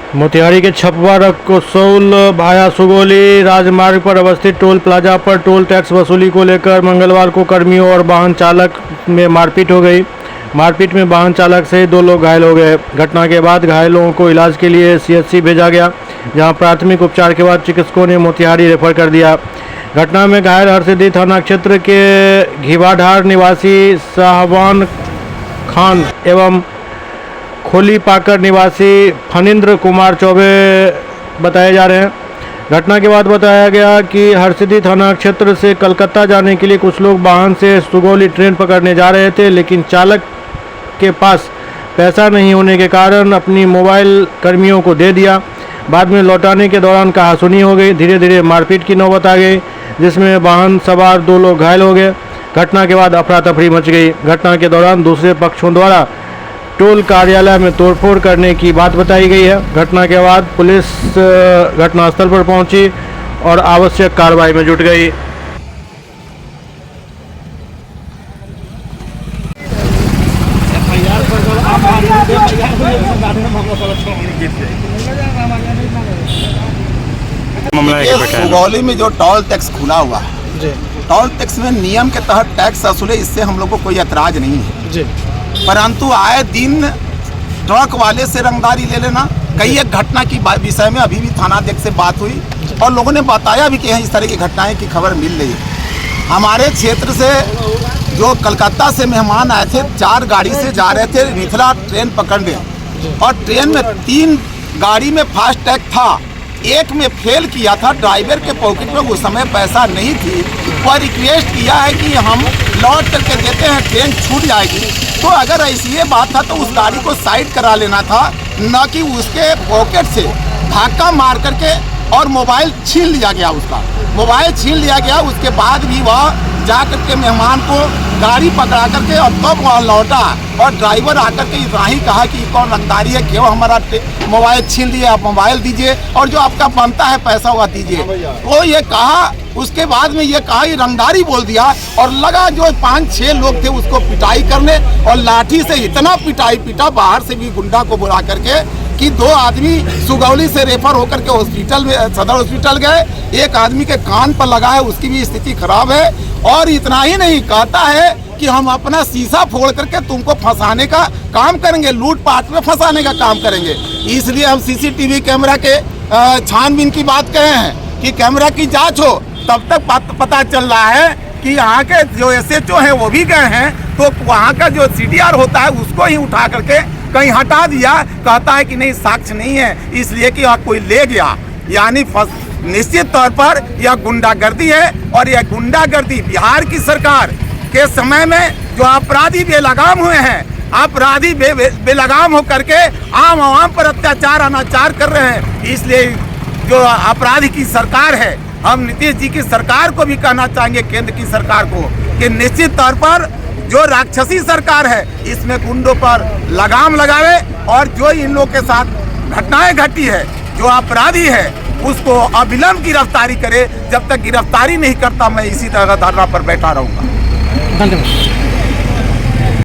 मोतिहारी के छपवा रक्सौल भाया सुगौली राजमार्ग पर अवस्थित टोल प्लाजा पर टोल टैक्स वसूली को लेकर मंगलवार को कर्मियों और वाहन चालक में मारपीट हो गई। मारपीट में वाहन चालक से 2 लोग घायल हो गए। घटना के बाद घायलों को इलाज के लिए सीएचसी भेजा गया, जहां प्राथमिक उपचार के बाद चिकित्सकों ने मोतिहारी रेफर कर दिया। घटना में घायल हरसिद्धि थाना क्षेत्र के घिवाढार निवासी शाहबान खान एवं खोली पाकर निवासी फणींद्र कुमार चौबे बताए जा रहे हैं। घटना के बाद बताया गया कि हरसिद्धि थाना क्षेत्र से कलकत्ता जाने के लिए कुछ लोग वाहन से सुगौली ट्रेन पकड़ने जा रहे थे, लेकिन चालक के पास पैसा नहीं होने के कारण अपनी मोबाइल कर्मियों को दे दिया। बाद में लौटाने के दौरान कहासुनी हो गई। धीरे धीरे मारपीट की नौबत आ गई, जिसमें वाहन सवार 2 लोग घायल हो गए। घटना के बाद अफरा तफरी मच गई। घटना के दौरान दूसरे पक्षों द्वारा टोल कार्यालय में तोड़फोड़ करने की बात बताई गई है। घटना के बाद पुलिस घटनास्थल पर पहुंची और आवश्यक कार्रवाई में जुट गई। सुगौली में जो टोल टैक्स खुला हुआ है, टोल टैक्स में नियम के तहत टैक्स वसूले, इससे हम लोग को कोई ऐतराज नहीं है जी। परंतु आए दिन ट्रक वाले से रंगदारी ले लेना। कई एक घटना की विषय में अभी भी थानाध्यक्ष से बात हुई और लोगों ने बताया भी कि इस तरह की घटनाएं की खबर मिल रही है। हमारे क्षेत्र से जो कलकत्ता से मेहमान आए थे, 4 गाड़ी से जा रहे थे मिथिला ट्रेन पकड़ने, और ट्रेन में 3 गाड़ी में फास्ट टैग था, एक में फेल किया था। ड्राइवर के पॉकेट में उस समय पैसा नहीं थी। वह रिक्वेस्ट किया है कि हम लौट करके देते हैं, ट्रेन छूट जाएगी। तो अगर ऐसी ये बात था तो उस गाड़ी को साइड करा लेना था, न कि उसके पॉकेट से धक्का मार करके और मोबाइल छीन लिया गया। उसका मोबाइल छीन लिया गया। उसके बाद भी वह जा करके मेहमान को गाड़ी पकड़ा करके और तब वह लौटा, और ड्राइवर आकर के इतना ही कहा कि कौन रंगदारी है, क्यों हमारा मोबाइल छीन लिए, आप मोबाइल दीजिए और जो आपका बनता है पैसा हुआ दीजिए। वो ये कहा, उसके बाद में ये कहा, ये रंगदारी बोल दिया और लगा जो 5-6 लोग थे उसको पिटाई करने, और लाठी से इतना पिटाई पीटा, बाहर से भी गुंडा को बुला करके कि 2 आदमी सुगौली से रेफर होकर के हॉस्पिटल में, सदर हॉस्पिटल गए। एक आदमी के कान पर लगा है, उसकी भी स्थिति खराब है। और इतना ही नहीं, कहता है कि हम अपना शीशा फोड़ करके तुमको फंसाने का काम करेंगे, लूटपाट में फंसाने का काम करेंगे। इसलिए हम सीसीटीवी कैमरा के छानबीन की बात कहे हैं कि कैमरा की जांच हो। तब तक पता चल रहा है कि यहाँ के जो SHO हैं वो भी गए हैं, तो वहाँ का जो CDR होता है उसको ही उठा करके कहीं हटा दिया। कहता है कि नहीं, साक्ष्य नहीं है, इसलिए कि कोई ले गया। यानी निश्चित तौर पर यह गुंडागर्दी है, और यह गुंडागर्दी बिहार की सरकार के समय में जो अपराधी बेलगाम हुए हैं, अपराधी बेलगाम होकर के आम आवाम पर अत्याचार अनाचार कर रहे हैं। इसलिए जो अपराधी की सरकार है, हम नीतीश जी की सरकार को भी कहना चाहेंगे, केंद्र की सरकार को, कि निश्चित तौर पर जो राक्षसी सरकार है इसमें गुंडों पर लगाम लगावे, और जो इन लोगों के साथ घटनाएं घटी है, जो अपराधी है उसको अविलंब गिरफ्तारी करे। जब तक गिरफ्तारी नहीं करता मैं इसी तरह धरना पर बैठा रहूंगा। धन्यवाद।